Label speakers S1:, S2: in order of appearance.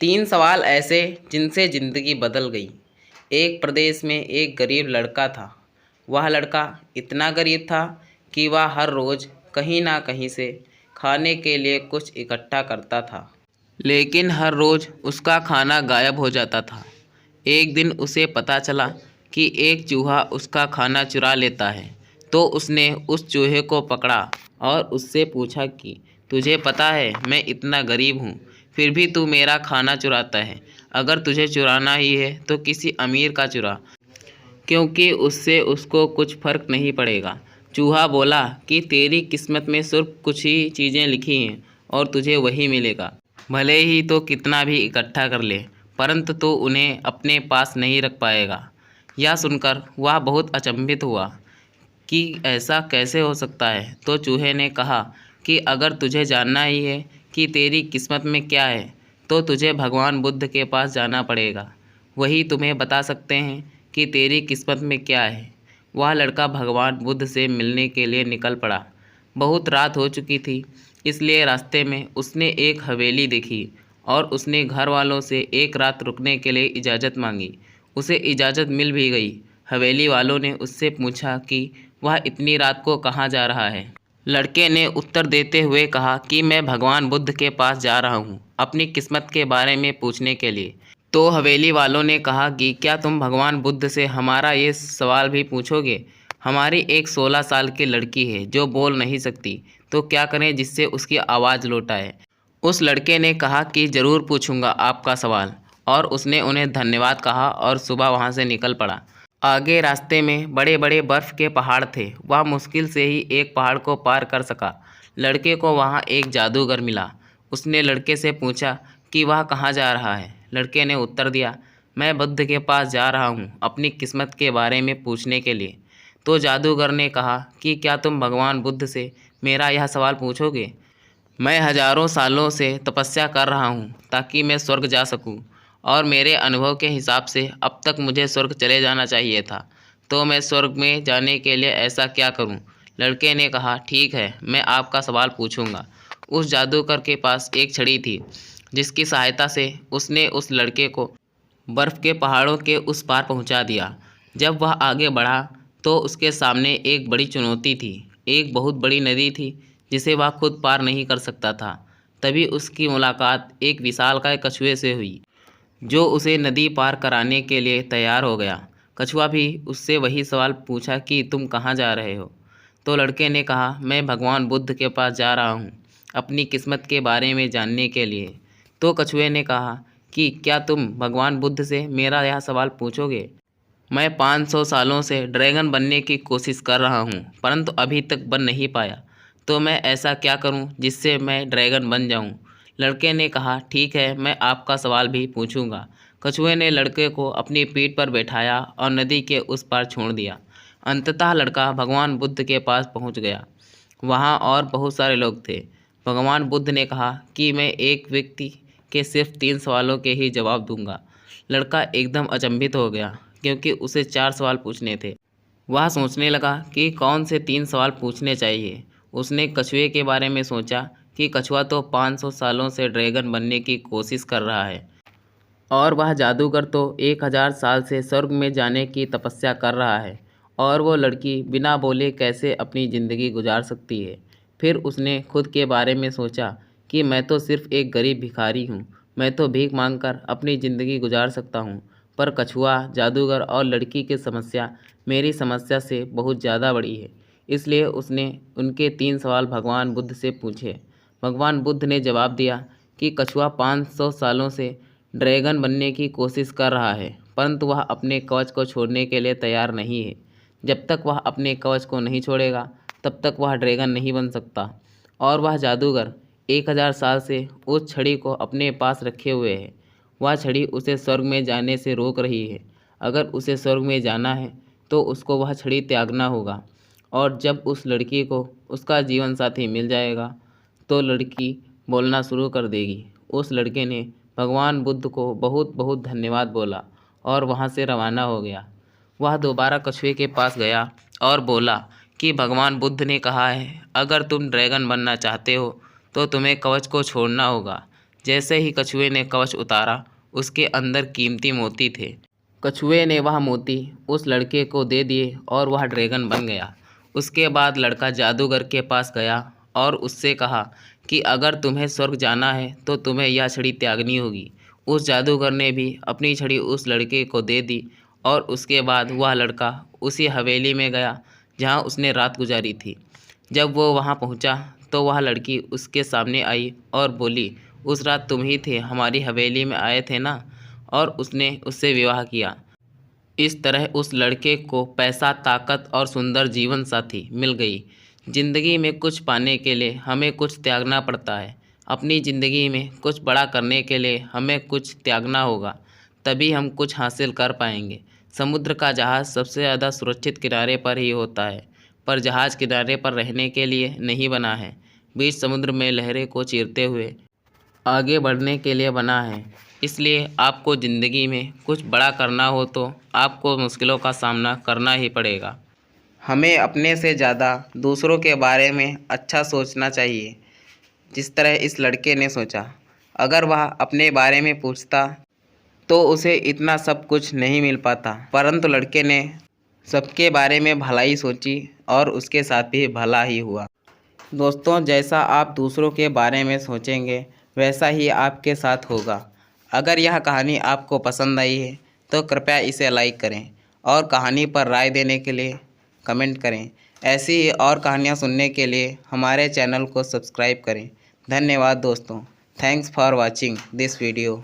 S1: तीन सवाल ऐसे जिनसे ज़िंदगी बदल गई। एक प्रदेश में एक गरीब लड़का था। वह लड़का इतना गरीब था कि वह हर रोज़ कहीं ना कहीं से खाने के लिए कुछ इकट्ठा करता था, लेकिन हर रोज़ उसका खाना गायब हो जाता था। एक दिन उसे पता चला कि एक चूहा उसका खाना चुरा लेता है। तो उसने उस चूहे को पकड़ा और उससे पूछा कि तुझे पता है मैं इतना गरीब हूँ, फिर भी तू मेरा खाना चुराता है। अगर तुझे चुराना ही है तो किसी अमीर का चुरा, क्योंकि उससे उसको कुछ फ़र्क नहीं पड़ेगा। चूहा बोला कि तेरी किस्मत में सिर्फ कुछ ही चीज़ें लिखी हैं और तुझे वही मिलेगा। भले ही तो कितना भी इकट्ठा कर ले, परंतु तो उन्हें अपने पास नहीं रख पाएगा। यह सुनकर वह बहुत अचंभित हुआ कि ऐसा कैसे हो सकता है। तो चूहे ने कहा कि अगर तुझे जानना ही है कि तेरी किस्मत में क्या है, तो तुझे भगवान बुद्ध के पास जाना पड़ेगा। वही तुम्हें बता सकते हैं कि तेरी किस्मत में क्या है। वह लड़का भगवान बुद्ध से मिलने के लिए निकल पड़ा। बहुत रात हो चुकी थी, इसलिए रास्ते में उसने एक हवेली देखी और उसने घर वालों से एक रात रुकने के लिए इजाज़त मांगी। उसे इजाज़त मिल भी गई। हवेली वालों ने उससे पूछा कि वह इतनी रात को कहाँ जा रहा है। लड़के ने उत्तर देते हुए कहा कि मैं भगवान बुद्ध के पास जा रहा हूँ, अपनी किस्मत के बारे में पूछने के लिए। तो हवेली वालों ने कहा कि क्या तुम भगवान बुद्ध से हमारा ये सवाल भी पूछोगे? हमारी एक 16 साल की लड़की है जो बोल नहीं सकती, तो क्या करें जिससे उसकी आवाज़ लौट आए। उस लड़के ने कहा कि ज़रूर पूछूंगा आपका सवाल, और उसने उन्हें धन्यवाद कहा और सुबह वहाँ से निकल पड़ा। आगे रास्ते में बड़े बड़े बर्फ़ के पहाड़ थे। वह मुश्किल से ही एक पहाड़ को पार कर सका। लड़के को वहाँ एक जादूगर मिला। उसने लड़के से पूछा कि वह कहाँ जा रहा है। लड़के ने उत्तर दिया, मैं बुद्ध के पास जा रहा हूँ अपनी किस्मत के बारे में पूछने के लिए। तो जादूगर ने कहा कि क्या तुम भगवान बुद्ध से मेरा यह सवाल पूछोगे? मैं हजारों सालों से तपस्या कर रहा हूँ ताकि मैं स्वर्ग जा सकूँ, और मेरे अनुभव के हिसाब से अब तक मुझे स्वर्ग चले जाना चाहिए था। तो मैं स्वर्ग में जाने के लिए ऐसा क्या करूँ? लड़के ने कहा, ठीक है, मैं आपका सवाल पूछूंगा। उस जादूगर के पास एक छड़ी थी, जिसकी सहायता से उसने उस लड़के को बर्फ़ के पहाड़ों के उस पार पहुंचा दिया। जब वह आगे बढ़ा तो उसके सामने एक बड़ी चुनौती थी। एक बहुत बड़ी नदी थी जिसे वह खुद पार नहीं कर सकता था। तभी उसकी मुलाकात एक विशालकाय कछुए से हुई, जो उसे नदी पार कराने के लिए तैयार हो गया। कछुआ भी उससे वही सवाल पूछा कि तुम कहाँ जा रहे हो? तो लड़के ने कहा, मैं भगवान बुद्ध के पास जा रहा हूँ अपनी किस्मत के बारे में जानने के लिए। तो कछुए ने कहा कि क्या तुम भगवान बुद्ध से मेरा यह सवाल पूछोगे? मैं 500 सालों से ड्रैगन बनने की कोशिश कर रहा हूँ, परंतु अभी तक बन नहीं पाया। तो मैं ऐसा क्या करूँ जिससे मैं ड्रैगन बन जाऊँ? लड़के ने कहा, ठीक है, मैं आपका सवाल भी पूछूंगा। कछुए ने लड़के को अपनी पीठ पर बैठाया और नदी के उस पार छोड़ दिया। अंततः लड़का भगवान बुद्ध के पास पहुँच गया। वहाँ और बहुत सारे लोग थे। भगवान बुद्ध ने कहा कि मैं एक व्यक्ति के सिर्फ 3 सवालों के ही जवाब दूंगा। लड़का एकदम अचंभित हो गया, क्योंकि उसे 4 सवाल पूछने थे। वह सोचने लगा कि कौन से 3 सवाल पूछने चाहिए। उसने कछुए के बारे में सोचा कि कछुआ तो 500 सालों से ड्रैगन बनने की कोशिश कर रहा है, और वह जादूगर तो 1000 साल से स्वर्ग में जाने की तपस्या कर रहा है, और वो लड़की बिना बोले कैसे अपनी ज़िंदगी गुजार सकती है। फिर उसने खुद के बारे में सोचा कि मैं तो सिर्फ एक गरीब भिखारी हूँ, मैं तो भीख मांगकर अपनी ज़िंदगी गुजार सकता हूँ। पर कछुआ, जादूगर और लड़की की समस्या मेरी समस्या से बहुत ज़्यादा बड़ी है। इसलिए उसने उनके 3 सवाल भगवान बुद्ध से पूछे। भगवान बुद्ध ने जवाब दिया कि कछुआ 500 सालों से ड्रैगन बनने की कोशिश कर रहा है, परंतु वह अपने कवच को छोड़ने के लिए तैयार नहीं है। जब तक वह अपने कवच को नहीं छोड़ेगा, तब तक वह ड्रैगन नहीं बन सकता। और वह जादूगर 1000 साल से उस छड़ी को अपने पास रखे हुए है। वह छड़ी उसे स्वर्ग में जाने से रोक रही है। अगर उसे स्वर्ग में जाना है तो उसको वह छड़ी त्यागना होगा। और जब उस लड़की को उसका जीवन साथी मिल जाएगा तो लड़की बोलना शुरू कर देगी। उस लड़के ने भगवान बुद्ध को बहुत बहुत धन्यवाद बोला और वहाँ से रवाना हो गया। वह दोबारा कछुए के पास गया और बोला कि भगवान बुद्ध ने कहा है, अगर तुम ड्रैगन बनना चाहते हो तो तुम्हें कवच को छोड़ना होगा। जैसे ही कछुए ने कवच उतारा, उसके अंदर कीमती मोती थे। कछुए ने वह मोती उस लड़के को दे दिए और वह ड्रैगन बन गया। उसके बाद लड़का जादूगर के पास गया और उससे कहा कि अगर तुम्हें स्वर्ग जाना है तो तुम्हें यह छड़ी त्यागनी होगी। उस जादूगर ने भी अपनी छड़ी उस लड़के को दे दी और उसके बाद वह लड़का उसी हवेली में गया जहाँ उसने रात गुजारी थी। जब वो वहाँ पहुँचा तो वह लड़की उसके सामने आई और बोली, उस रात तुम ही थे, हमारी हवेली में आए थे ना? और उसने उससे विवाह किया। इस तरह उस लड़के को पैसा, ताकत और सुंदर जीवन साथी मिल गई। जिंदगी में कुछ पाने के लिए हमें कुछ त्यागना पड़ता है। अपनी ज़िंदगी में कुछ बड़ा करने के लिए हमें कुछ त्यागना होगा, तभी हम कुछ हासिल कर पाएंगे। समुद्र का जहाज़ सबसे ज़्यादा सुरक्षित किनारे पर ही होता है, पर जहाज़ किनारे पर रहने के लिए नहीं बना है, बीच समुद्र में लहरें को चीरते हुए आगे बढ़ने के लिए बना है। इसलिए आपको ज़िंदगी में कुछ बड़ा करना हो तो आपको मुश्किलों का सामना करना ही पड़ेगा। हमें अपने से ज़्यादा दूसरों के बारे में अच्छा सोचना चाहिए, जिस तरह इस लड़के ने सोचा। अगर वह अपने बारे में पूछता तो उसे इतना सब कुछ नहीं मिल पाता, परंतु लड़के ने सबके बारे में भलाई सोची और उसके साथ भी भला ही हुआ। दोस्तों, जैसा आप दूसरों के बारे में सोचेंगे वैसा ही आपके साथ होगा। अगर यह कहानी आपको पसंद आई है तो कृपया इसे लाइक करें और कहानी पर राय देने के लिए कमेंट करें। ऐसी ही और कहानियाँ सुनने के लिए हमारे चैनल को सब्सक्राइब करें। धन्यवाद दोस्तों। Thanks for watching this video.